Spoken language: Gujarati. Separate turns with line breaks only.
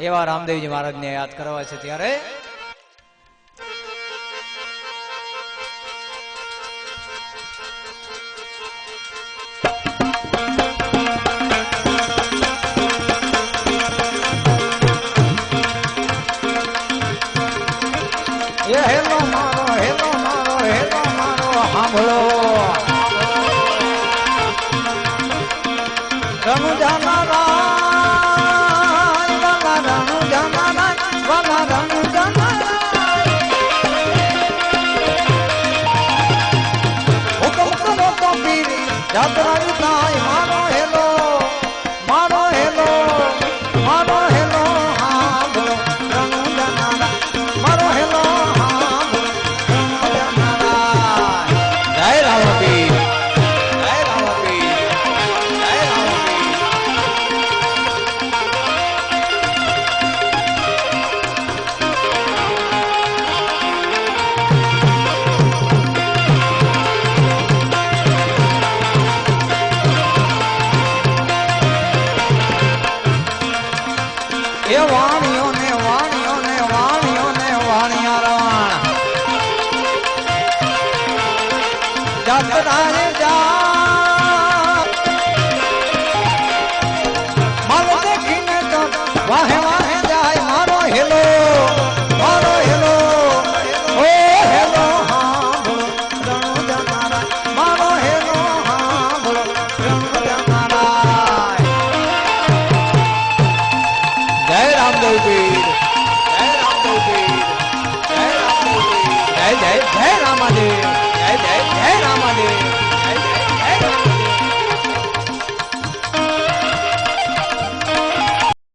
એવા રામદેવજી મહારાજને યાદ કરવા છે ત્યારે હેલો મારો હેલો મારો હેલો મારો સાંભળો રણુ જાનારા રણુ જાનારા રણુ જાનારા હુકમ કરો તો પીરી યાત્રા થાય મારો હેલો મારો હેલો મારો હેલો સાંભળો રણુ જાનારા મારો હેલો વાહે વાહે જાય મારો હેલો મારો હેલો ઓ હેલો સાંભળો રણુ જાનારા મારો હેલો સાંભળો રણુ જાનારા જય રામદેવ પીર જય રામદેવ પીર જય રામદેવ પીર જય જય જય રામાજી